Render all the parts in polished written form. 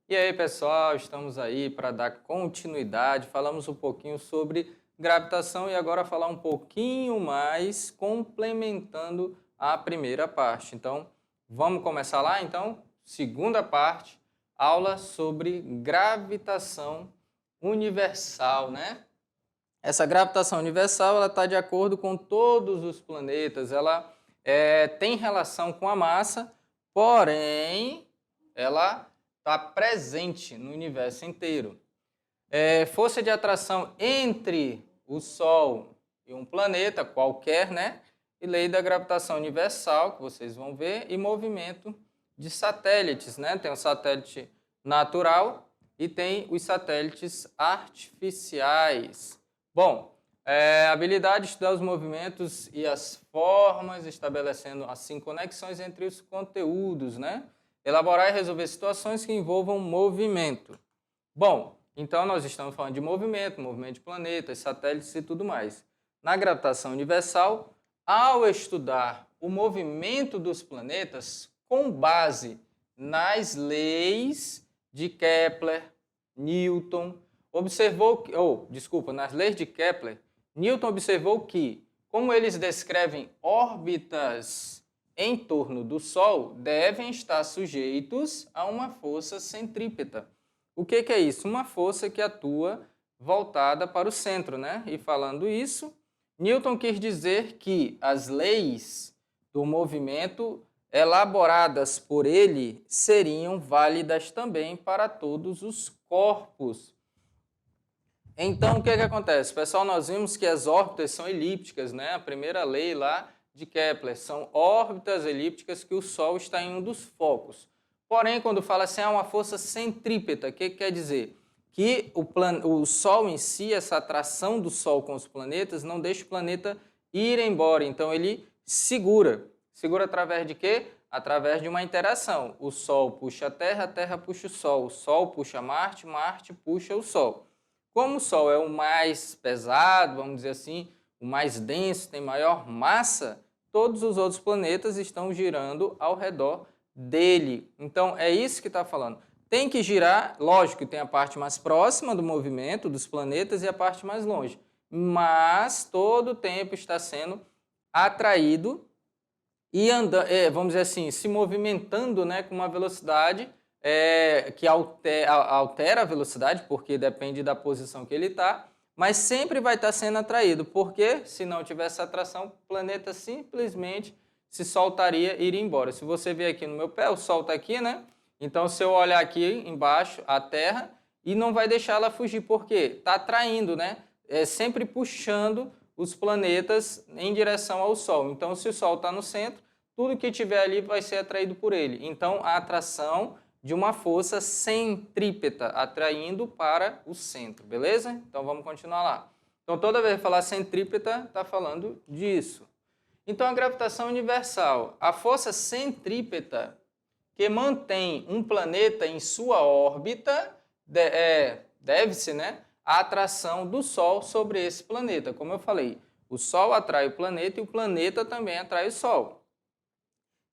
E aí, pessoal, estamos aí para dar continuidade. Falamos um pouquinho sobre gravitação e agora falar um pouquinho mais complementando a primeira parte. Então, vamos começar lá? Então, segunda parte, aula sobre gravitação universal, né? Essa gravitação universal ela está de acordo com todos os planetas, ela tem relação com a massa, porém ela está presente no universo inteiro. Força de atração entre o Sol e um planeta qualquer, né? E lei da gravitação universal, que vocês vão ver, e movimento de satélites, né? Tem o satélite natural e tem os satélites artificiais. Bom, habilidade de estudar os movimentos e as formas, estabelecendo assim conexões entre os conteúdos, né? Elaborar e resolver situações que envolvam movimento. Bom, então nós estamos falando de movimento de planetas, satélites e tudo mais. Na gravitação universal, ao estudar o movimento dos planetas com base nas leis de Kepler, Newton, nas leis de Kepler, Newton observou que, como eles descrevem órbitas em torno do Sol, devem estar sujeitos a uma força centrípeta. O que é isso? Uma força que atua voltada para o centro, né? E falando isso, Newton quis dizer que as leis do movimento elaboradas por ele seriam válidas também para todos os corpos. Então, o que acontece? Pessoal, nós vimos que as órbitas são elípticas, né? A primeira lei lá de Kepler são órbitas elípticas que o Sol está em um dos focos. Porém, quando fala assim, uma força centrípeta, o que quer dizer? Que o Sol em si, essa atração do Sol com os planetas, não deixa o planeta ir embora. Então, ele segura. Segura através de quê? Através de uma interação. O Sol puxa a Terra puxa o Sol puxa Marte, Marte puxa o Sol. Como o Sol é o mais pesado, vamos dizer assim, o mais denso, tem maior massa, todos os outros planetas estão girando ao redor dele. Então, é isso que está falando. Tem que girar, lógico que tem a parte mais próxima do movimento dos planetas e a parte mais longe, mas todo o tempo está sendo atraído e vamos dizer assim, se movimentando, né, com uma velocidade que altera a velocidade, porque depende da posição que ele está, mas sempre vai estar sendo atraído, porque se não tivesse atração, o planeta simplesmente se soltaria e iria embora. Se você ver aqui no meu pé, o Sol está aqui, né? Então, se eu olhar aqui embaixo, a Terra, e não vai deixar ela fugir, por quê? Está atraindo, né? Sempre puxando os planetas em direção ao Sol. Então, se o Sol está no centro, tudo que tiver ali vai ser atraído por ele. Então, a atração de uma força centrípeta, atraindo para o centro, beleza? Então, vamos continuar lá. Então, toda vez que falar centrípeta, está falando disso. Então, a gravitação universal, a força centrípeta que mantém um planeta em sua órbita, deve-se, né, à atração do Sol sobre esse planeta. Como eu falei, o Sol atrai o planeta e o planeta também atrai o Sol.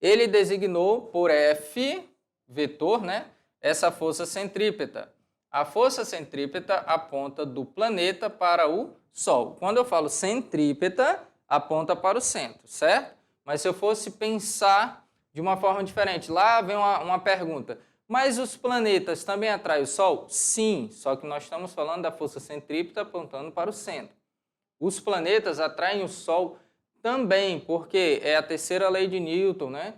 Ele designou por F, vetor, né, essa força centrípeta. A força centrípeta aponta do planeta para o Sol. Quando eu falo centrípeta, aponta para o centro, certo? Mas se eu fosse pensar de uma forma diferente, lá vem uma pergunta. Mas os planetas também atraem o Sol? Sim, só que nós estamos falando da força centrípeta apontando para o centro. Os planetas atraem o Sol também, porque é a terceira lei de Newton, né?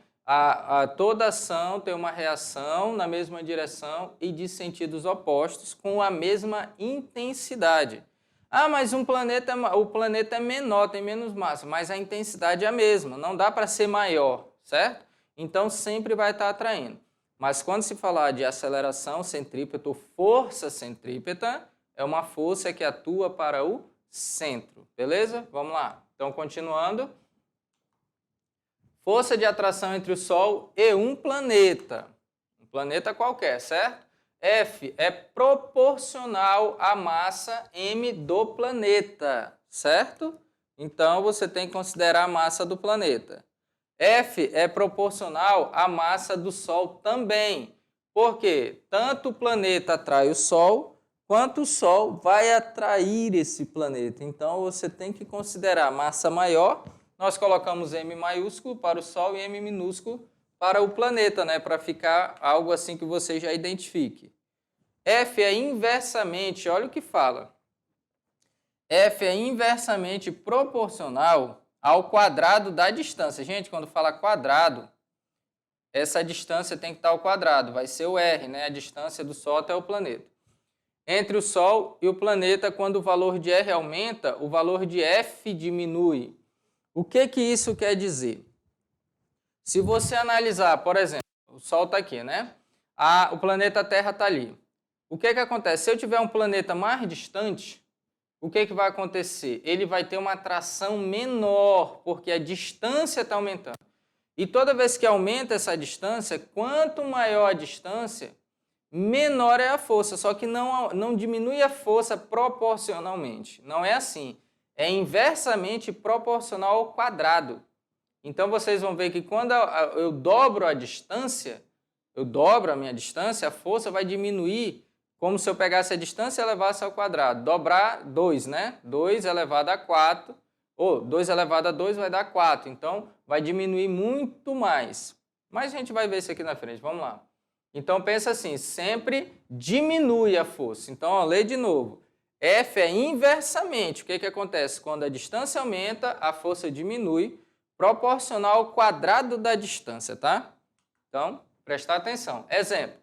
Toda ação tem uma reação na mesma direção e de sentidos opostos com a mesma intensidade. Ah, mas o planeta é menor, tem menos massa, mas a intensidade é a mesma, não dá para ser maior, certo? Então sempre vai estar atraindo. Mas quando se falar de aceleração centrípeta ou força centrípeta, é uma força que atua para o centro, beleza? Vamos lá. Então, continuando. Força de atração entre o Sol e um planeta qualquer, certo? F é proporcional à massa m do planeta, certo? Então, você tem que considerar a massa do planeta. F é proporcional à massa do Sol também. Porque tanto o planeta atrai o Sol, quanto o Sol vai atrair esse planeta. Então, você tem que considerar massa maior. Nós colocamos M maiúsculo para o Sol e M minúsculo para o planeta, né? Para ficar algo assim que você já identifique. F é inversamente, olha o que fala. F é inversamente proporcional ao quadrado da distância. Gente, quando fala quadrado, essa distância tem que estar ao quadrado. Vai ser o R, né? A distância do Sol até o planeta. Entre o Sol e o planeta, quando o valor de R aumenta, o valor de F diminui. O que isso quer dizer? Se você analisar, por exemplo, o Sol está aqui, né? O planeta Terra está ali. O que acontece? Se eu tiver um planeta mais distante, o que vai acontecer? Ele vai ter uma atração menor, porque a distância está aumentando. E toda vez que aumenta essa distância, quanto maior a distância, menor é a força, só que não diminui a força proporcionalmente. Não é assim. É inversamente proporcional ao quadrado. Então, vocês vão ver que quando eu dobro a distância, eu dobro a minha distância, a força vai diminuir, como se eu pegasse a distância e elevasse ao quadrado. Dobrar 2, né? 2 elevado a 4, ou 2 elevado a 2 vai dar 4. Então, vai diminuir muito mais. Mas a gente vai ver isso aqui na frente. Vamos lá. Então, pensa assim, sempre diminui a força. Então, ó, lê de novo. F é inversamente. O que acontece? Quando a distância aumenta, a força diminui, proporcional ao quadrado da distância, tá? Então, prestar atenção. Exemplo.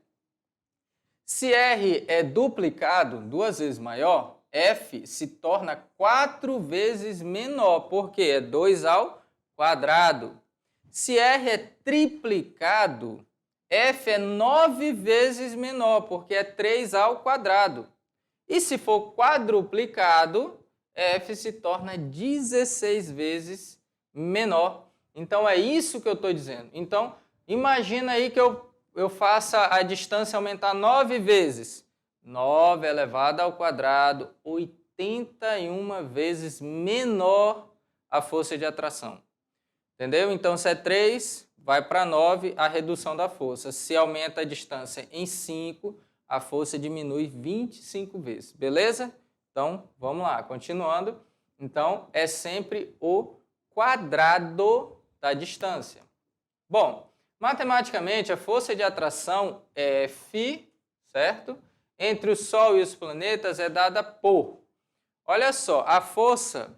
Se R é duplicado, 2 vezes maior, F se torna 4 vezes menor, porque é 2 ao quadrado. Se R é triplicado, F é 9 vezes menor, porque é 3 ao quadrado. E se for quadruplicado, F se torna 16 vezes menor. Então, é isso que eu estou dizendo. Então, imagina aí que eu faça a distância aumentar 9 vezes. 9 elevado ao quadrado, 81 vezes menor a força de atração. Entendeu? Então, se é 3, vai para 9 a redução da força. Se aumenta a distância em 5, a força diminui 25 vezes. Beleza? Então, vamos lá, continuando. Então, é sempre o quadrado da distância. Bom, matematicamente, a força de atração é F, certo? Entre o Sol e os planetas é dada por. Olha só, a força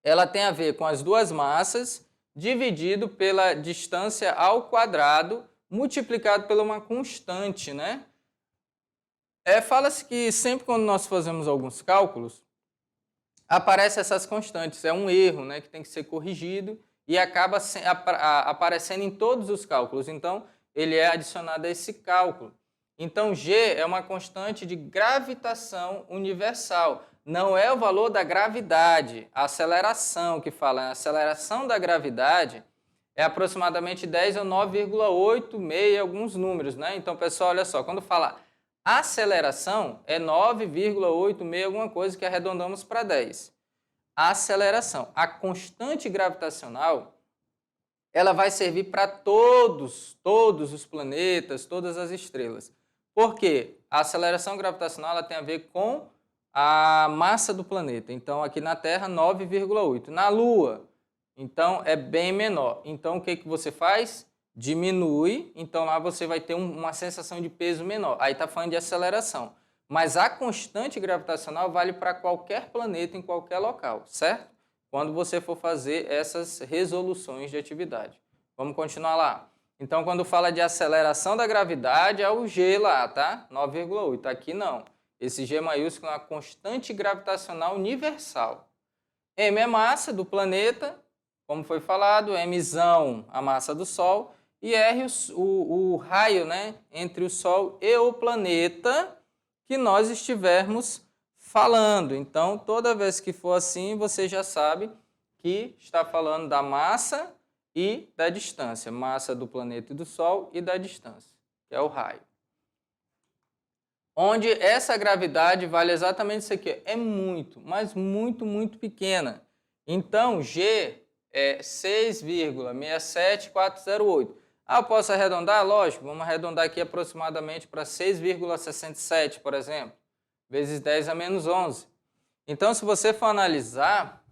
ela tem a ver com as duas massas dividido pela distância ao quadrado multiplicado por uma constante, né? Fala-se que sempre quando nós fazemos alguns cálculos, aparecem essas constantes. É um erro, né, que tem que ser corrigido e acaba aparecendo em todos os cálculos. Então, ele é adicionado a esse cálculo. Então, G é uma constante de gravitação universal. Não é o valor da gravidade, a aceleração que fala. A aceleração da gravidade é aproximadamente 10 ou 9,86 alguns números, né? Então, pessoal, olha só, quando fala aceleração, é 9,86 alguma coisa que arredondamos para 10. A aceleração. A constante gravitacional, ela vai servir para todos os planetas, todas as estrelas. Por quê? A aceleração gravitacional ela tem a ver com a massa do planeta. Então, aqui na Terra, 9,8. Na Lua, então, é bem menor. Então, o que você faz? Diminui. Então, lá você vai ter uma sensação de peso menor. Aí está falando de aceleração. Mas a constante gravitacional vale para qualquer planeta, em qualquer local, certo? Quando você for fazer essas resoluções de atividade. Vamos continuar lá. Então, quando fala de aceleração da gravidade, é o G lá, tá? 9,8. Aqui não. Esse G maiúsculo é uma constante gravitacional universal. M é massa do planeta, como foi falado, Mzão a massa do Sol, e R o raio, né, entre o Sol e o planeta que nós estivermos falando. Então, toda vez que for assim, você já sabe que está falando da massa e da distância. Massa do planeta e do Sol e da distância, que é o raio. Onde essa gravidade vale exatamente isso aqui. É muito, mas muito, muito pequena. Então, G é 6,67408. Ah, eu posso arredondar? Lógico, vamos arredondar aqui aproximadamente para 6,67, por exemplo, vezes 10 a menos 11. Então, se você for analisar,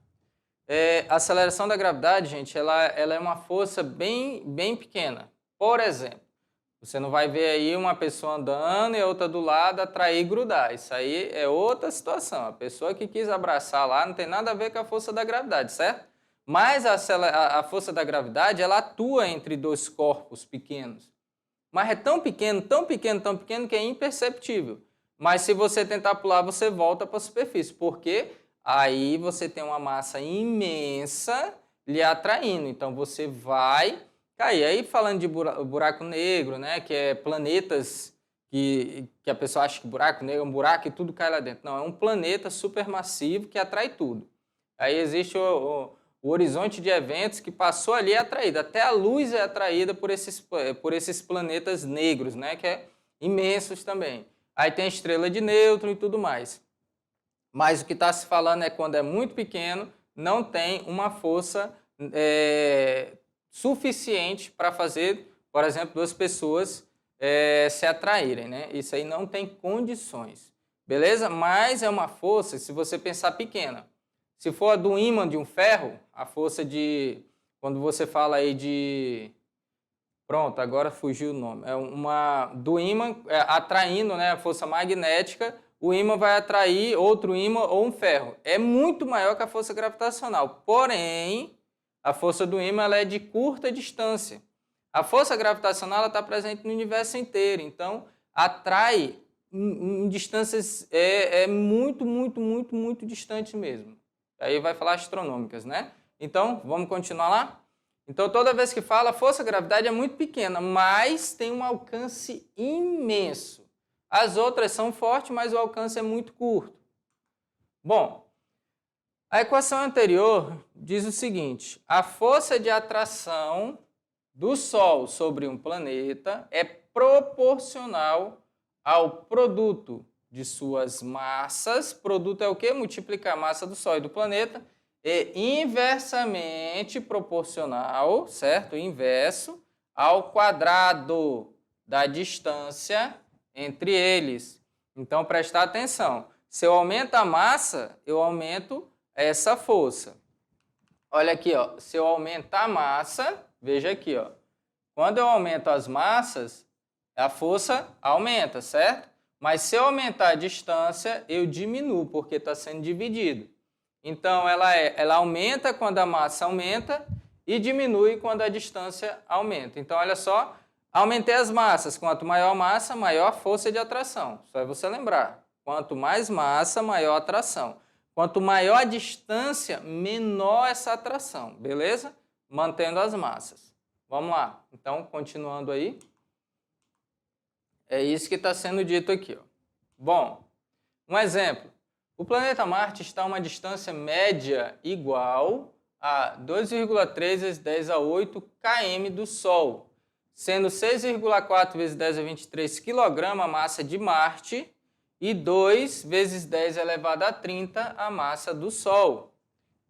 a aceleração da gravidade, gente, ela é uma força bem pequena. Por exemplo, você não vai ver aí uma pessoa andando e a outra do lado atrair e grudar. Isso aí é outra situação. A pessoa que quis abraçar lá não tem nada a ver com a força da gravidade, certo? Mas a força da gravidade, ela atua entre dois corpos pequenos. Mas é tão pequeno, tão pequeno, tão pequeno que é imperceptível. Mas se você tentar pular, você volta para a superfície. Porque aí você tem uma massa imensa lhe atraindo. Então você vai cair. Aí falando de buraco negro, né, que é planetas que a pessoa acha que buraco negro é um buraco e tudo cai lá dentro. Não, é um planeta supermassivo que atrai tudo. Aí existe o horizonte de eventos que passou ali é atraído. Até a luz é atraída por esses planetas negros, né, que é imensos também. Aí tem a estrela de nêutron e tudo mais. Mas o que está se falando é quando é muito pequeno, não tem uma força suficiente para fazer, por exemplo, duas pessoas se atraírem, né? Isso aí não tem condições, beleza? Mas é uma força, se você pensar pequena. Se for a do ímã de um ferro, a força de... Quando você fala aí de... Pronto, agora fugiu o nome. É uma do ímã atraindo, né, a força magnética, o ímã vai atrair outro ímã ou um ferro. É muito maior que a força gravitacional. Porém, a força do ímã ela é de curta distância. A força gravitacional está presente no universo inteiro. Então, atrai em distâncias muito distante mesmo. Aí vai falar astronômicas, né? Então, vamos continuar lá? Então, toda vez que fala, a força-gravidade é muito pequena, mas tem um alcance imenso. As outras são fortes, mas o alcance é muito curto. Bom, a equação anterior diz o seguinte: a força de atração do Sol sobre um planeta é proporcional ao produto de suas massas. Produto é o quê? Multiplicar a massa do Sol e do planeta. É inversamente proporcional, certo? Inverso ao quadrado da distância entre eles. Então, prestar atenção. Se eu aumento a massa, eu aumento essa força. Olha aqui, ó. Se eu aumentar a massa, veja aqui, ó. Quando eu aumento as massas, a força aumenta, certo? Mas se eu aumentar a distância, eu diminuo, porque está sendo dividido. Então, ela aumenta quando a massa aumenta e diminui quando a distância aumenta. Então, olha só, aumentei as massas. Quanto maior a massa, maior a força de atração. Só é você lembrar. Quanto mais massa, maior a atração. Quanto maior a distância, menor essa atração. Beleza? Mantendo as massas. Vamos lá. Então, continuando aí. É isso que está sendo dito aqui, ó. Bom, um exemplo. O planeta Marte está a uma distância média igual a 2,3 vezes 10 a 8 km do Sol, sendo 6,4 vezes 10 a 23 kg a massa de Marte e 2 vezes 10 elevado a 30 a massa do Sol.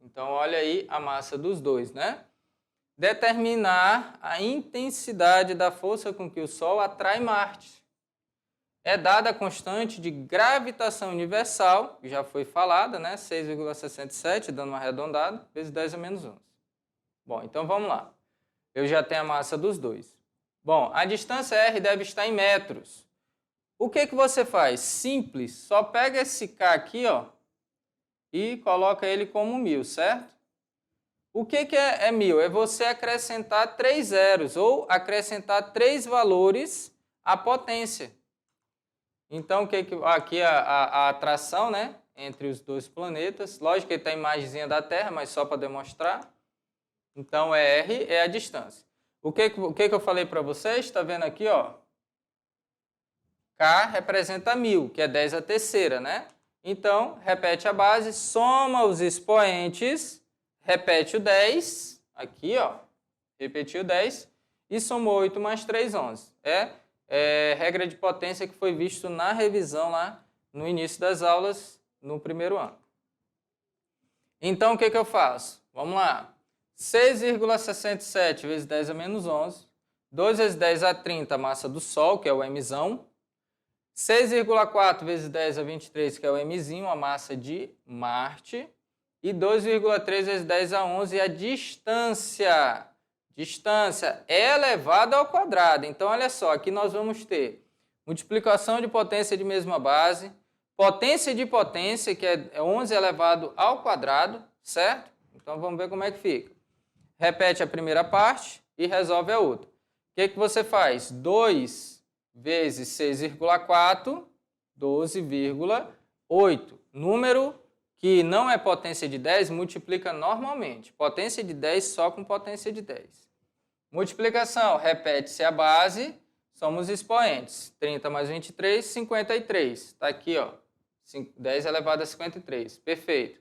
Então, olha aí a massa dos dois, né? Determinar a intensidade da força com que o Sol atrai Marte. É dada a constante de gravitação universal, que já foi falada, né? 6,67, dando uma arredondada, vezes 10 a menos 11. Bom, então vamos lá. Eu já tenho a massa dos dois. Bom, a distância R deve estar em metros. O que você faz? Simples, só pega esse K aqui, ó, e coloca ele como 1000, certo? O que é 1000? É você acrescentar 3 zeros, ou acrescentar 3 valores à potência. Então, aqui a atração, né, entre os dois planetas. Lógico que ele está a imagenzinha da Terra, mas só para demonstrar. Então, R é a distância. O que eu falei para vocês? Está vendo aqui, ó? K representa 1000, que é 10 a terceira, né? Então, repete a base, soma os expoentes, repete o 10, aqui, ó, repetiu 10, e somou 8 mais 3, 11. Regra de potência que foi visto na revisão lá no início das aulas, no primeiro ano. Então, o que eu faço? Vamos lá. 6,67 vezes 10 a menos 11, 2 vezes 10 a 30, a massa do Sol, que é o Mzão. 6,4 vezes 10 a 23, que é o Mzinho, a massa de Marte. E 2,3 vezes 10 a 11, a distância. Distância elevada ao quadrado. Então, olha só, aqui nós vamos ter multiplicação de potência de mesma base, potência de potência, que é 11 elevado ao quadrado, certo? Então, vamos ver como é que fica. Repete a primeira parte e resolve a outra. O que você faz? 2 vezes 6,4, 12,8. Número que não é potência de 10, multiplica normalmente. Potência de 10 só com potência de 10. Multiplicação, repete-se a base, somos expoentes. 30 mais 23, 53. Está aqui, ó. 10 elevado a 53. Perfeito.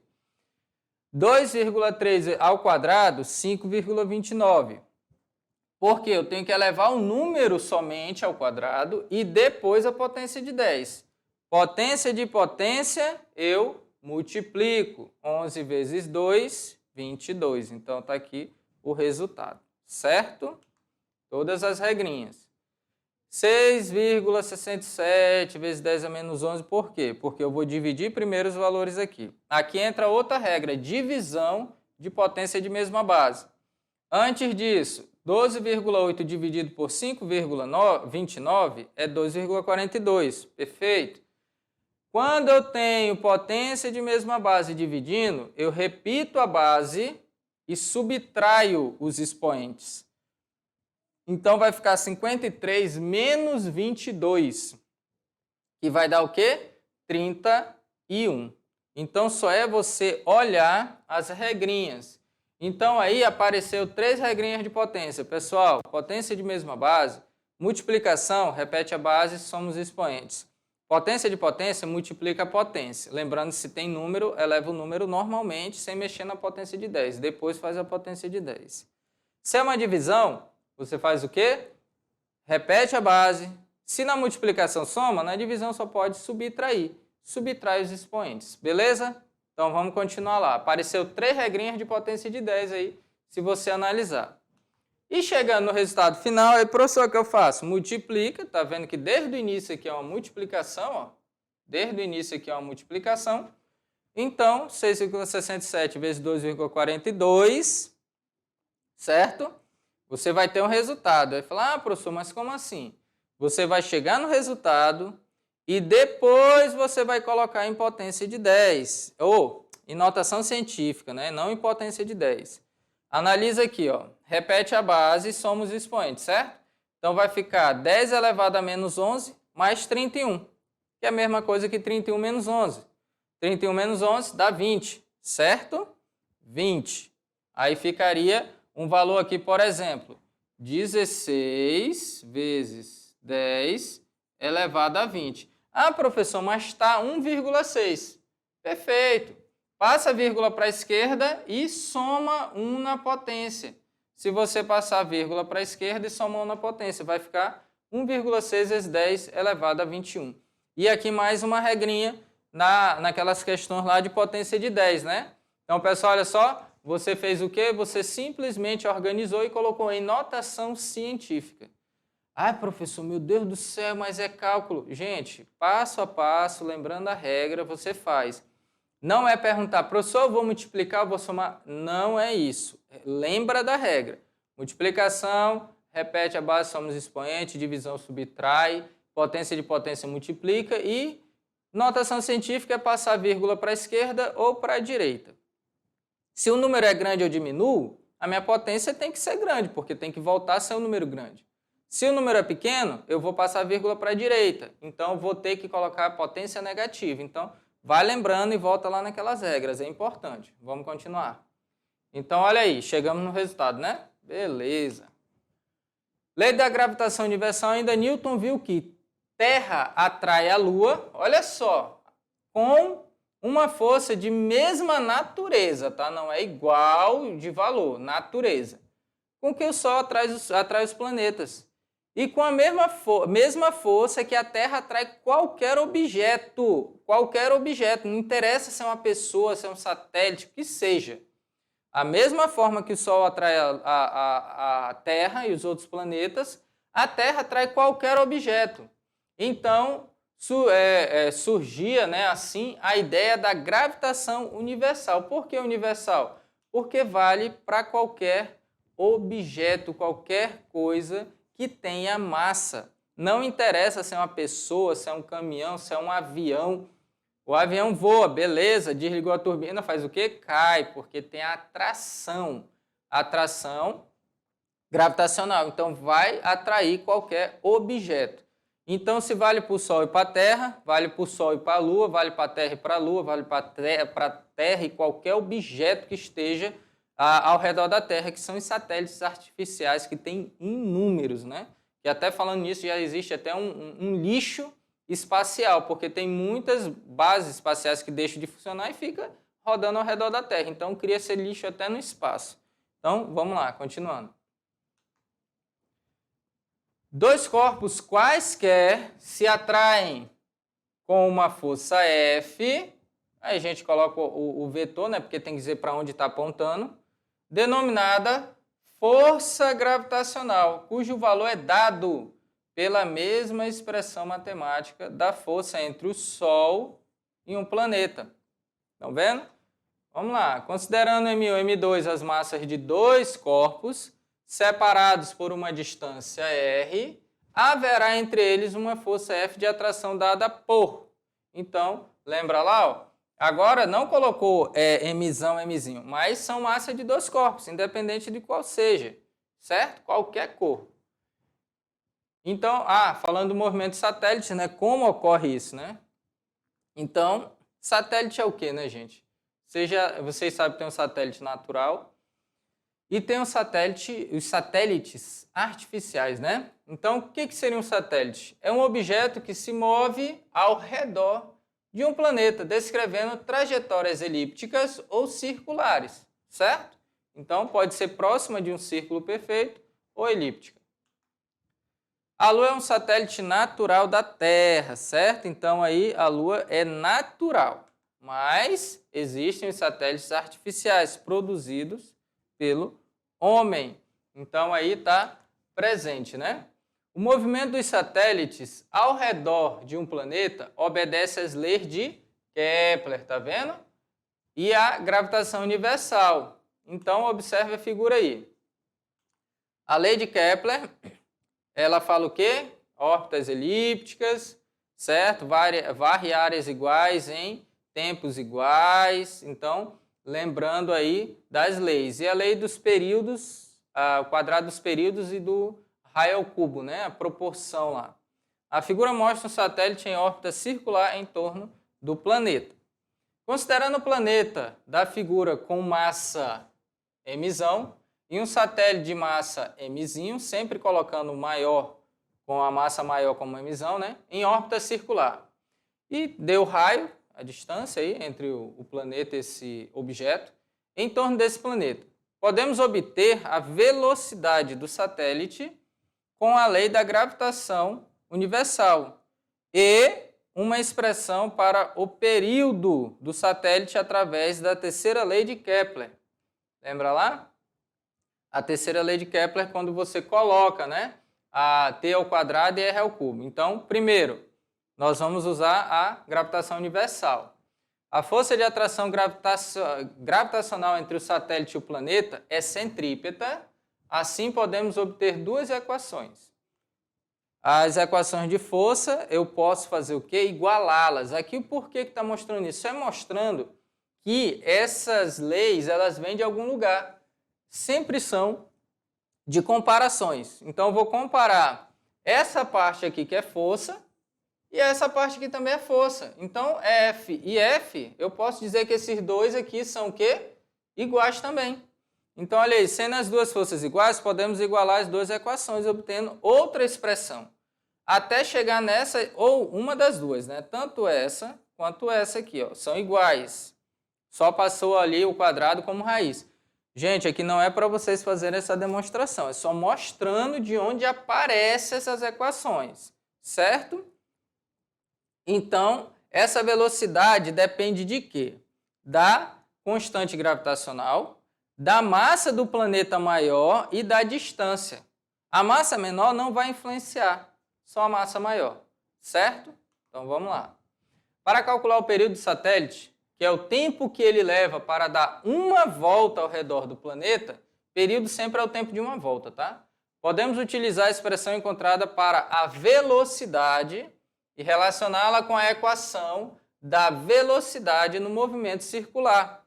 2,3 ao quadrado, 5,29. Porque eu tenho que elevar o número somente ao quadrado e depois a potência de 10. Potência de potência, eu multiplico. 11 vezes 2, 22. Então, está aqui o resultado, certo? Todas as regrinhas. 6,67 vezes 10 a menos 11, por quê? Porque eu vou dividir primeiro os valores aqui. Aqui entra outra regra, divisão de potência de mesma base. Antes disso, 12,8 dividido por 5,29 é 2,42. Perfeito? Quando eu tenho potência de mesma base dividindo, eu repito a base e subtraio os expoentes. Então, vai ficar 53 menos 22, que vai dar o quê? 31. Então, só é você olhar as regrinhas. Então, aí apareceu 3 regrinhas de potência. Pessoal, potência de mesma base, multiplicação, repete a base, somos expoentes. Potência de potência, multiplica a potência. Lembrando, se tem número, eleva o número normalmente, sem mexer na potência de 10. Depois faz a potência de 10. Se é uma divisão, você faz o quê? Repete a base. Se na multiplicação soma, na divisão só pode subtrair. Subtrai os expoentes. Beleza? Então, vamos continuar lá. Apareceu 3 regrinhas de potência de 10 aí, se você analisar. E chegando no resultado final, aí, professor, o que eu faço? Multiplica. Tá vendo que desde o início aqui é uma multiplicação, ó. Desde o início aqui é uma multiplicação. Então, 6,67 vezes 2,42, certo? Você vai ter um resultado. Vai falar, professor, mas como assim? Você vai chegar no resultado e depois você vai colocar em potência de 10. Ou em notação científica, né? Não em potência de 10. Analisa aqui, ó. Repete a base e somos expoentes, certo? Então vai ficar 10 elevado a menos 11 mais 31, que é a mesma coisa que 31 menos 11. 31 menos 11 dá 20, certo? 20. Aí ficaria um valor aqui, por exemplo, 16 vezes 10 elevado a 20. Ah, professor, mas está 1,6. Perfeito. Passa a vírgula para a esquerda e soma 1 na potência. Se você passar a vírgula para a esquerda e somar 1 na potência, vai ficar 1,6 vezes 10 elevado a 21. E aqui mais uma regrinha naquelas questões lá de potência de 10, né? Então, pessoal, olha só. Você fez o quê? Você simplesmente organizou e colocou em notação científica. Ah, professor, meu Deus do céu, mas é cálculo. Gente, passo a passo, lembrando a regra, você faz. Não é perguntar, professor, eu vou multiplicar, eu vou somar. Não é isso. Lembra da regra. Multiplicação, repete a base, somos expoente, divisão subtrai, potência de potência multiplica e notação científica é passar a vírgula para a esquerda ou para a direita. Se o número é grande, eu diminuo, a minha potência tem que ser grande, porque tem que voltar a ser um número grande. Se o número é pequeno, eu vou passar a vírgula para a direita. Então, eu vou ter que colocar a potência negativa. Então, vai lembrando e volta lá naquelas regras. É importante. Vamos continuar. Então, olha aí. Chegamos no resultado, né? Beleza. Lei da gravitação universal, ainda Newton viu que Terra atrai a Lua, olha só, com uma força de mesma natureza, tá? Não é igual de valor, natureza. Com que o Sol atrai os planetas. E com a mesma força que a Terra atrai qualquer objeto. Qualquer objeto. Não interessa se é uma pessoa, se é um satélite, o que seja. A mesma forma que o Sol atrai a Terra e os outros planetas, a Terra atrai qualquer objeto. Então, surgia, né, assim a ideia da gravitação universal. Por que universal? Porque vale para qualquer objeto, qualquer coisa que tenha massa. Não interessa se é uma pessoa, se é um caminhão, se é um avião. O avião voa, beleza, desligou a turbina, faz o quê? Cai, porque tem atração. Atração gravitacional. Então, vai atrair qualquer objeto. Então, se vale para o Sol e para a Terra, vale para o Sol e para a Lua, vale para a Terra e para a Lua, vale para a Terra e qualquer objeto que esteja ao redor da Terra, que são os satélites artificiais, que tem inúmeros, né? E até falando nisso, já existe até um lixo espacial, porque tem muitas bases espaciais que deixam de funcionar e fica rodando ao redor da Terra. Então, cria esse lixo até no espaço. Então, vamos lá, continuando. Dois corpos quaisquer se atraem com uma força F, aí a gente coloca o vetor, né, porque tem que dizer para onde está apontando, denominada força gravitacional, cujo valor é dado pela mesma expressão matemática da força entre o Sol e um planeta. Estão vendo? Vamos lá. Considerando M1 e M2 as massas de dois corpos, separados por uma distância r, haverá entre eles uma força F de atração dada por. Então, lembra lá, ó, agora não colocou Mzão, Mzinho, mas são massas de dois corpos, independente de qual seja, certo? Qualquer corpo. Então, falando do movimento satélite, né? Como ocorre isso, né? Então, satélite é o quê, né, gente? Vocês sabem que tem um satélite natural e tem os satélites artificiais, né? Então, o que seria um satélite? É um objeto que se move ao redor de um planeta, descrevendo trajetórias elípticas ou circulares, certo? Então, pode ser próxima de um círculo perfeito ou elíptica. A Lua é um satélite natural da Terra, certo? Então, aí a Lua é natural. Mas existem os satélites artificiais produzidos pelo homem. Então, aí está presente, né? O movimento dos satélites ao redor de um planeta obedece às leis de Kepler, tá vendo? E a gravitação universal. Então, observe a figura aí. A lei de Kepler, ela fala o quê? Órbitas elípticas, certo? Varre áreas iguais em tempos iguais. Então, lembrando aí das leis. E a lei dos períodos, o quadrado dos períodos e do raio ao cubo, né? A proporção lá. A figura mostra um satélite em órbita circular em torno do planeta. Considerando o planeta da figura com massa mzão e um satélite de massa mzinho, sempre colocando o maior com a massa maior como mzão, né? Em órbita circular. E deu raio, a distância aí entre o planeta e esse objeto, em torno desse planeta. Podemos obter a velocidade do satélite com a lei da gravitação universal e uma expressão para o período do satélite através da terceira lei de Kepler. Lembra lá? A terceira lei de Kepler, quando você coloca, né, a t ao quadrado e r ao cubo. Então, primeiro, nós vamos usar a gravitação universal. A força de atração gravitacional entre o satélite e o planeta é centrípeta. Assim, podemos obter duas equações. As equações de força, eu posso fazer o quê? Igualá-las. Aqui, o porquê que está mostrando isso? É mostrando que essas leis, elas vêm de algum lugar. Sempre são de comparações. Então, eu vou comparar essa parte aqui, que é força, e essa parte aqui também é força. Então, F e F, eu posso dizer que esses dois aqui são o quê? Iguais também. Então, olha aí, sendo as duas forças iguais, podemos igualar as duas equações, obtendo outra expressão. Até chegar nessa, ou uma das duas, né? Tanto essa quanto essa aqui, ó, são iguais. Só passou ali o quadrado como raiz. Gente, aqui não é para vocês fazerem essa demonstração, é só mostrando de onde aparecem essas equações, certo? Então, essa velocidade depende de quê? Da constante gravitacional, da massa do planeta maior e da distância. A massa menor não vai influenciar, só a massa maior, certo? Então vamos lá. Para calcular o período do satélite, que é o tempo que ele leva para dar uma volta ao redor do planeta, período sempre é o tempo de uma volta, tá? Podemos utilizar a expressão encontrada para a velocidade e relacioná-la com a equação da velocidade no movimento circular.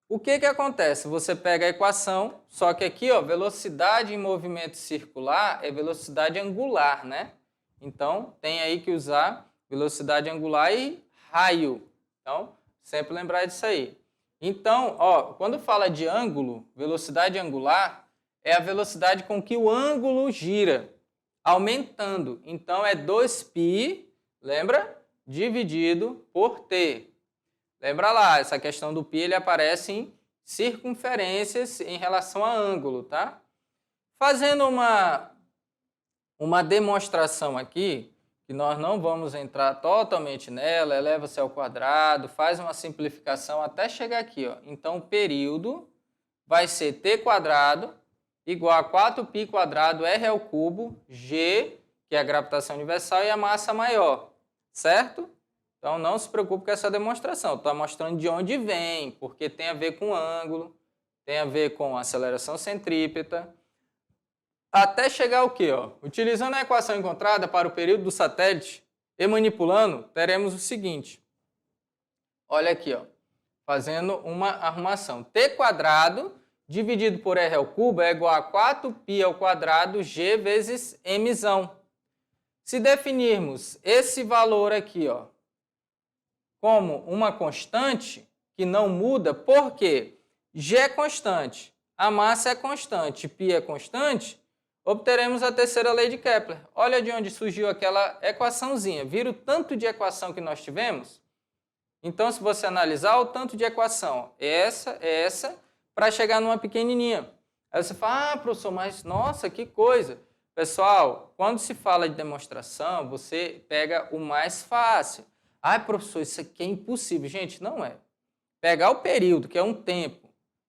O que acontece? Você pega a equação, só que aqui, ó, velocidade em movimento circular é velocidade angular, né? Então, tem aí que usar velocidade angular e raio. Então, sempre lembrar disso aí. Então, ó, quando fala de ângulo, velocidade angular é a velocidade com que o ângulo gira, aumentando. Então, é 2π, lembra? Dividido por t. Lembra lá, essa questão do π ele aparece em circunferências em relação a ângulo, tá? Fazendo uma demonstração aqui, que nós não vamos entrar totalmente nela, eleva-se ao quadrado, faz uma simplificação até chegar aqui, ó. Então, o período vai ser t quadrado igual a 4π quadrado r ao cubo, g, que é a gravitação universal, e a massa maior, certo? Então, não se preocupe com essa demonstração. Estou mostrando de onde vem, porque tem a ver com ângulo, tem a ver com aceleração centrípeta. Até chegar ao quê? Ó? Utilizando a equação encontrada para o período do satélite e manipulando, teremos o seguinte. Olha aqui, ó, fazendo uma arrumação. T quadrado dividido por r ao cubo é igual a 4π ao quadrado g vezes mzão. Se definirmos esse valor aqui, ó, como uma constante que não muda, porque g é constante, a massa é constante, π é constante, obteremos a terceira lei de Kepler. Olha de onde surgiu aquela equaçãozinha. Vira o tanto de equação que nós tivemos? Então, se você analisar o tanto de equação, essa, para chegar numa pequenininha. Aí você fala, professor, mas nossa, que coisa. Pessoal, quando se fala de demonstração, você pega o mais fácil. Professor, isso aqui é impossível. Gente, não é. Pegar o período, que é um tempo,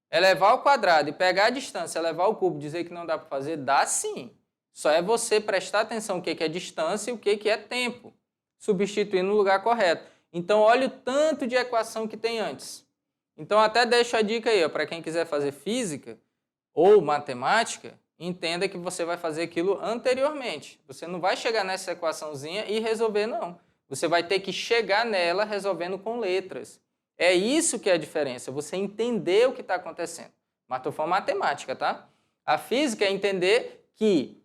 elevar ao quadrado e pegar a distância, elevar ao cubo, dizer que não dá para fazer, dá sim. Só é você prestar atenção o que é distância e o que é tempo, substituindo no lugar correto. Então, olha o tanto de equação que tem antes. Então, até deixo a dica aí, para quem quiser fazer física ou matemática, entenda que você vai fazer aquilo anteriormente. Você não vai chegar nessa equaçãozinha e resolver, não. Você vai ter que chegar nela resolvendo com letras. É isso que é a diferença, você entender o que está acontecendo. Mas estou falando matemática, tá? A física é entender que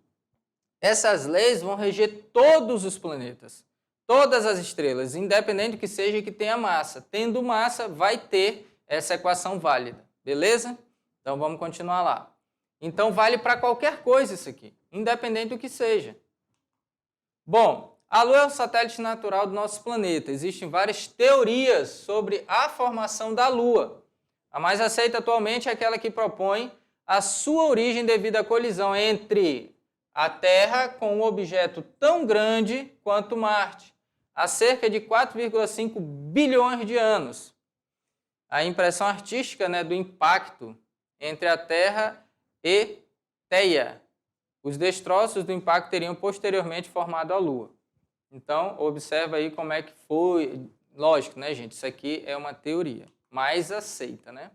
essas leis vão reger todos os planetas, todas as estrelas, independente do que seja que tenha massa. Tendo massa, vai ter essa equação válida, beleza? Então vamos continuar lá. Então vale para qualquer coisa isso aqui, independente do que seja. Bom, a Lua é o satélite natural do nosso planeta. Existem várias teorias sobre a formação da Lua. A mais aceita atualmente é aquela que propõe a sua origem devido à colisão entre a Terra com um objeto tão grande quanto Marte, há cerca de 4,5 bilhões de anos. A impressão artística, né, do impacto entre a Terra e Theia. Os destroços do impacto teriam posteriormente formado a Lua. Então, observa aí como é que foi. Lógico, né, gente? Isso aqui é uma teoria, mais aceita, né?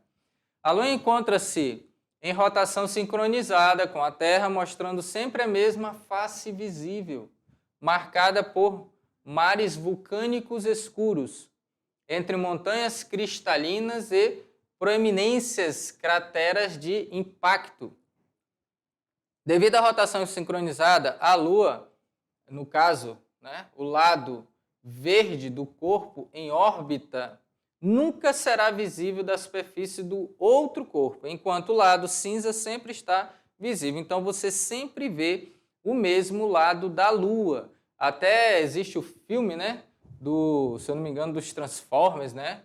A Lua encontra-se em rotação sincronizada com a Terra, mostrando sempre a mesma face visível, marcada por mares vulcânicos escuros, entre montanhas cristalinas e proeminências crateras de impacto. Devido à rotação sincronizada, a Lua, no caso, né, o lado verde do corpo em órbita nunca será visível da superfície do outro corpo, enquanto o lado cinza sempre está visível. Então você sempre vê o mesmo lado da Lua. Até existe o filme, né, se eu não me engano, dos Transformers, né,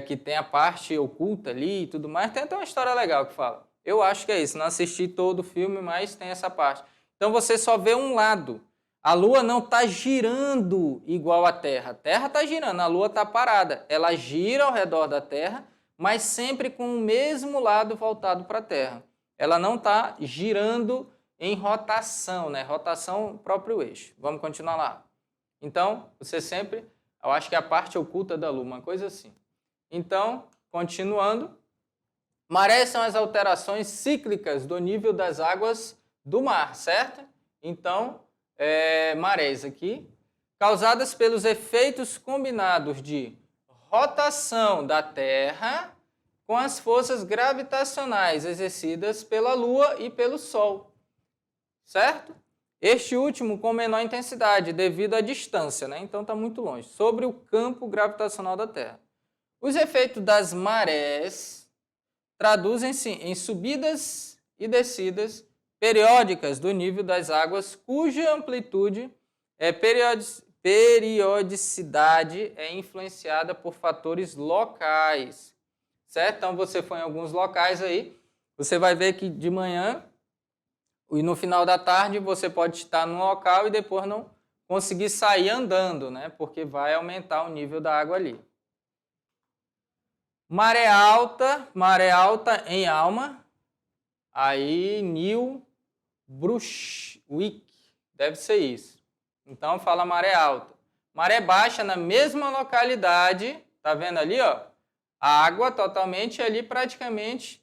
que tem a parte oculta ali e tudo mais. Tem até uma história legal que fala. Eu acho que é isso. Não assisti todo o filme, mas tem essa parte. Então você só vê um lado. A Lua não está girando igual a Terra. A Terra está girando, a Lua está parada. Ela gira ao redor da Terra, mas sempre com o mesmo lado voltado para a Terra. Ela não está girando em rotação, né? Rotação próprio eixo. Vamos continuar lá. Então, você sempre, eu acho que é a parte oculta da Lua, uma coisa assim. Então, continuando, marés são as alterações cíclicas do nível das águas do mar, certo? Então, marés aqui, causadas pelos efeitos combinados de rotação da Terra com as forças gravitacionais exercidas pela Lua e pelo Sol, certo? Este último com menor intensidade, devido à distância, né? Então está muito longe, sobre o campo gravitacional da Terra. Os efeitos das marés traduzem-se em subidas e descidas periódicas do nível das águas, cuja amplitude periodicidade é influenciada por fatores locais, certo? Então, você foi em alguns locais aí, você vai ver que de manhã e no final da tarde você pode estar num local e depois não conseguir sair andando, né? Porque vai aumentar o nível da água ali. Maré alta em Alma, aí New Brunswick, deve ser isso. Então fala maré alta. Maré baixa na mesma localidade, tá vendo ali, ó? A água totalmente ali praticamente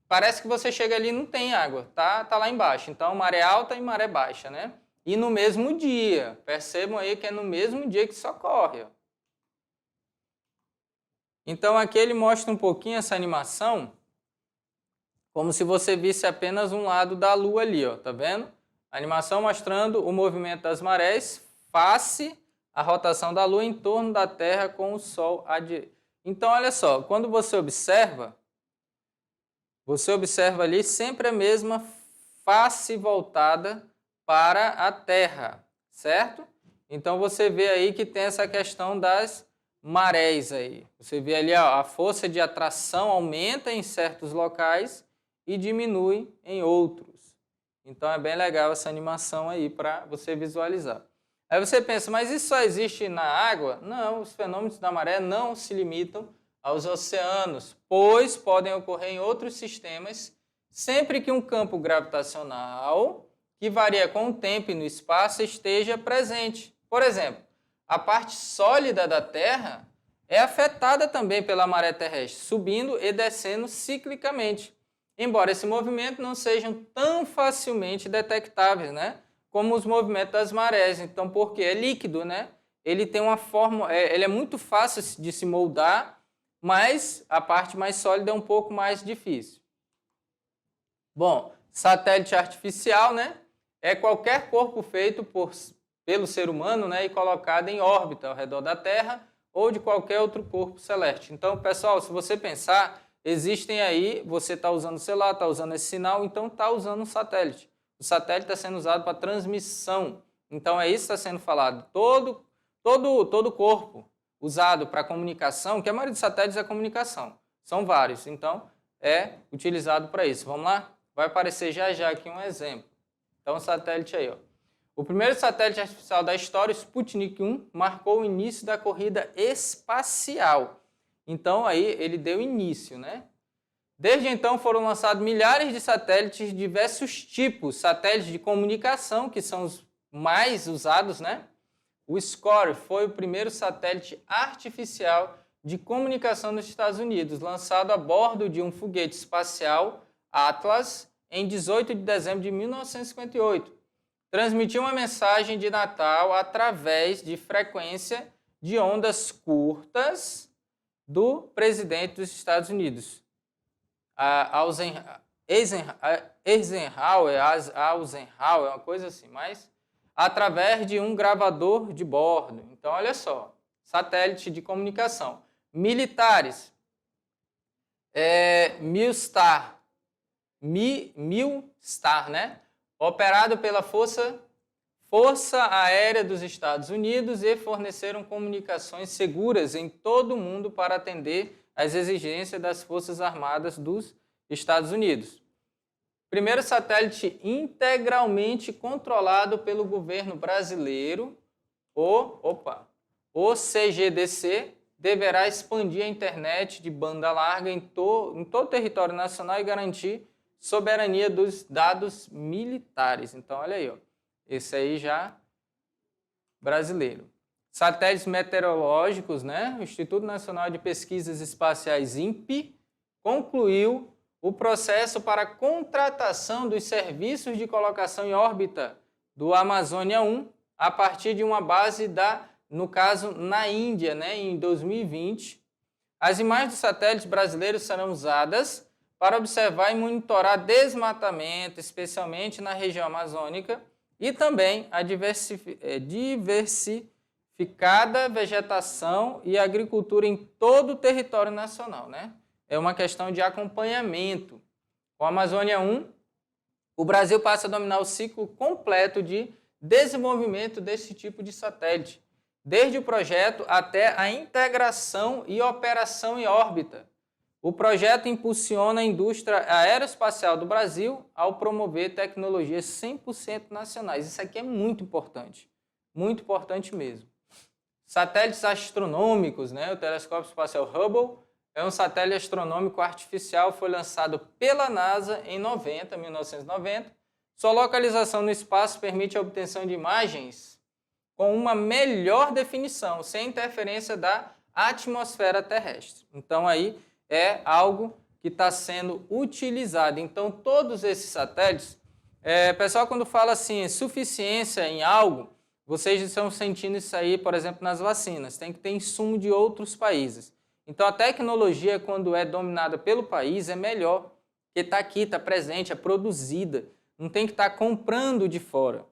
parece que você chega ali e não tem água, tá lá embaixo. Então maré alta e maré baixa, né? E no mesmo dia, percebam aí que é no mesmo dia que isso ocorre, ó. Então aqui ele mostra um pouquinho essa animação, como se você visse apenas um lado da Lua ali, ó, tá vendo? A animação mostrando o movimento das marés face à rotação da Lua em torno da Terra com o Sol à direita. Então olha só, quando você observa ali sempre a mesma face voltada para a Terra, certo? Então você vê aí que tem essa questão das marés aí. Você vê ali, ó, a força de atração aumenta em certos locais e diminui em outros. Então é bem legal essa animação aí para você visualizar. Aí você pensa, mas isso só existe na água? Não, os fenômenos da maré não se limitam aos oceanos, pois podem ocorrer em outros sistemas, sempre que um campo gravitacional, que varia com o tempo e no espaço, esteja presente. Por exemplo, a parte sólida da Terra é afetada também pela maré terrestre, subindo e descendo ciclicamente, embora esse movimento não sejam tão facilmente detectáveis, né, como os movimentos das marés. Então, porque é líquido, né? Ele tem uma forma, ele é muito fácil de se moldar, mas a parte mais sólida é um pouco mais difícil. Bom, satélite artificial, né, é qualquer corpo feito pelo ser humano, né, e colocado em órbita ao redor da Terra ou de qualquer outro corpo celeste. Então, pessoal, se você pensar, existem aí, você está usando o celular, está usando esse sinal, então está usando um satélite. O satélite está sendo usado para transmissão. Então, é isso que está sendo falado. Todo corpo usado para comunicação, que a maioria dos satélites é comunicação, são vários, então é utilizado para isso. Vamos lá? Vai aparecer já aqui um exemplo. Então, o satélite aí, ó. O primeiro satélite artificial da história, o Sputnik 1, marcou o início da corrida espacial. Então, aí ele deu início, né? Desde então foram lançados milhares de satélites de diversos tipos, satélites de comunicação, que são os mais usados, né? O SCORE foi o primeiro satélite artificial de comunicação nos Estados Unidos, lançado a bordo de um foguete espacial Atlas em 18 de dezembro de 1958. Transmitiu uma mensagem de Natal através de frequência de ondas curtas do presidente dos Estados Unidos. Eisenhower, uma coisa assim, mas através de um gravador de bordo. Então, olha só, satélite de comunicação. Militares, Milstar, né? Operado pela Força Aérea dos Estados Unidos e forneceram comunicações seguras em todo o mundo para atender às exigências das Forças Armadas dos Estados Unidos. Primeiro satélite integralmente controlado pelo governo brasileiro, o CGDC, deverá expandir a internet de banda larga em todo o território nacional e garantir soberania dos dados militares. Então, olha aí, ó, esse aí já brasileiro. Satélites meteorológicos, né? O Instituto Nacional de Pesquisas Espaciais, INPE, concluiu o processo para a contratação dos serviços de colocação em órbita do Amazônia 1 a partir de uma base no caso, na Índia, né, em 2020. As imagens dos satélites brasileiros serão usadas para observar e monitorar desmatamento, especialmente na região amazônica, e também a diversificada vegetação e agricultura em todo o território nacional, né? É uma questão de acompanhamento. Com a Amazônia 1, o Brasil passa a dominar o ciclo completo de desenvolvimento desse tipo de satélite, desde o projeto até a integração e operação em órbita. O projeto impulsiona a indústria aeroespacial do Brasil ao promover tecnologias 100% nacionais. Isso aqui é muito importante mesmo. Satélites astronômicos, né? O telescópio espacial Hubble é um satélite astronômico artificial, foi lançado pela NASA em 1990. Sua localização no espaço permite a obtenção de imagens com uma melhor definição, sem interferência da atmosfera terrestre. Então, aí é algo que está sendo utilizado. Então, todos esses satélites, pessoal, quando fala assim, suficiência em algo, vocês estão sentindo isso aí, por exemplo, nas vacinas. Tem que ter insumo de outros países. Então, a tecnologia, quando é dominada pelo país, é melhor, porque está aqui, está presente, é produzida. Não tem que estar comprando de fora.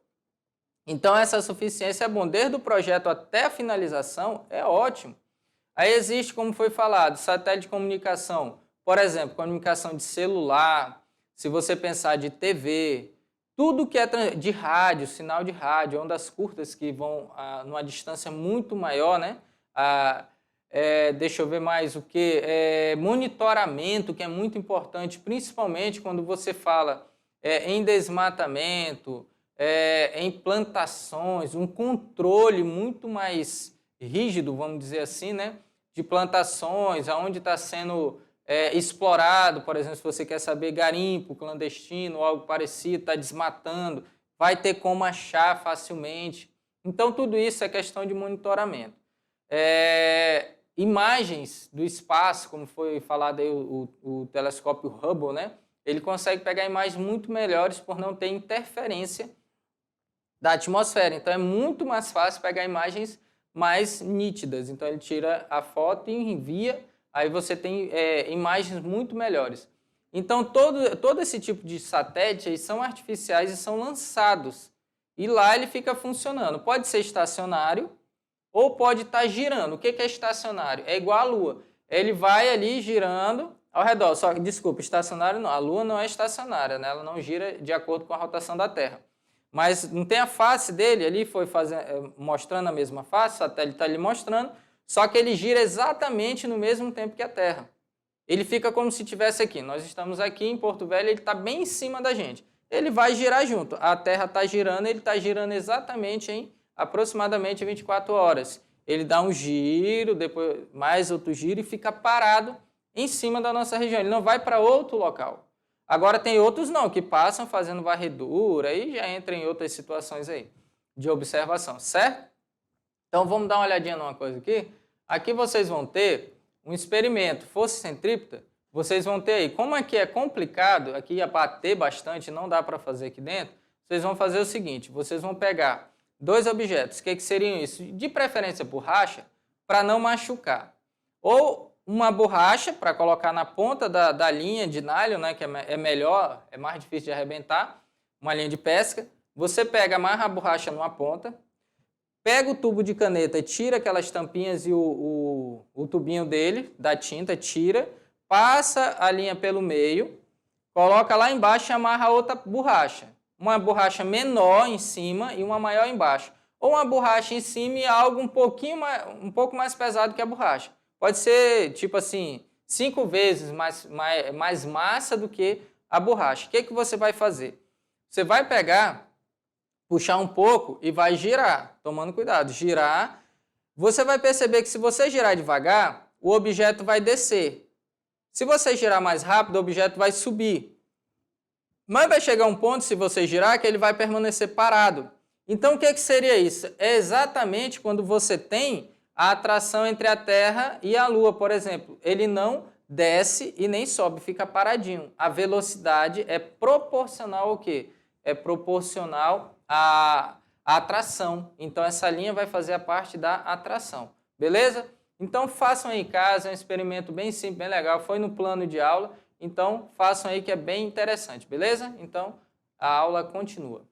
Então, essa suficiência é bom. Desde o projeto até a finalização, é ótimo. Aí existe, como foi falado, satélite de comunicação. Por exemplo, comunicação de celular, se você pensar de TV, tudo que é de rádio, sinal de rádio, ondas curtas que vão numa distância muito maior, né? Deixa eu ver mais o que? Monitoramento, que é muito importante, principalmente quando você fala em desmatamento, em plantações, um controle muito mais rígido, vamos dizer assim, né? De plantações, aonde está sendo explorado, por exemplo, se você quer saber garimpo clandestino ou algo parecido, está desmatando, vai ter como achar facilmente. Então, tudo isso é questão de monitoramento. Imagens do espaço, como foi falado aí, o telescópio Hubble, né? Ele consegue pegar imagens muito melhores por não ter interferência da atmosfera. Então, é muito mais fácil pegar imagens mais nítidas. Então, ele tira a foto e envia, aí você tem imagens muito melhores. Então, todo esse tipo de satélite aí são artificiais e são lançados. E lá ele fica funcionando. Pode ser estacionário ou pode estar girando. O que é estacionário? É igual à Lua. Ele vai ali girando ao redor. Só que, desculpa, estacionário não. A Lua não é estacionária, né? Ela não gira de acordo com a rotação da Terra. Mas não tem a face dele ali, foi mostrando a mesma face, o satélite está ali mostrando, só que ele gira exatamente no mesmo tempo que a Terra. Ele fica como se estivesse aqui. Nós estamos aqui em Porto Velho, ele está bem em cima da gente. Ele vai girar junto. A Terra está girando, ele está girando exatamente em aproximadamente 24 horas. Ele dá um giro, depois mais outro giro e fica parado em cima da nossa região. Ele não vai para outro local. Agora tem outros não, que passam fazendo varredura e já entram em outras situações aí de observação, certo? Então vamos dar uma olhadinha numa coisa aqui. Aqui vocês vão ter um experimento força centrípeta, vocês vão ter aí, como aqui é complicado, aqui ia bater bastante, não dá para fazer aqui dentro, vocês vão fazer o seguinte, vocês vão pegar dois objetos, o que seriam isso? De preferência borracha, para não machucar. Ou uma borracha para colocar na ponta da linha de nylon, né, que é melhor, é mais difícil de arrebentar, uma linha de pesca. Você pega, amarra a borracha numa ponta, pega o tubo de caneta e tira aquelas tampinhas e o tubinho dele, da tinta, tira, passa a linha pelo meio, coloca lá embaixo e amarra outra borracha. Uma borracha menor em cima e uma maior embaixo. Ou uma borracha em cima e algo um pouco mais pesado que a borracha. Pode ser, tipo assim, 5 vezes mais massa do que a borracha. O que você vai fazer? Você vai pegar, puxar um pouco e vai girar, tomando cuidado. Girar você vai perceber que se você girar devagar, o objeto vai descer. Se você girar mais rápido, o objeto vai subir. Mas vai chegar um ponto, se você girar, que ele vai permanecer parado. Então, o que seria isso? É exatamente quando você tem a atração entre a Terra e a Lua, por exemplo. Ele não desce e nem sobe, fica paradinho. A velocidade é proporcional ao quê? É proporcional à atração. Então, essa linha vai fazer a parte da atração. Beleza? Então, façam aí em casa, é um experimento bem simples, bem legal. Foi no plano de aula. Então, façam aí que é bem interessante, beleza? Então, a aula continua.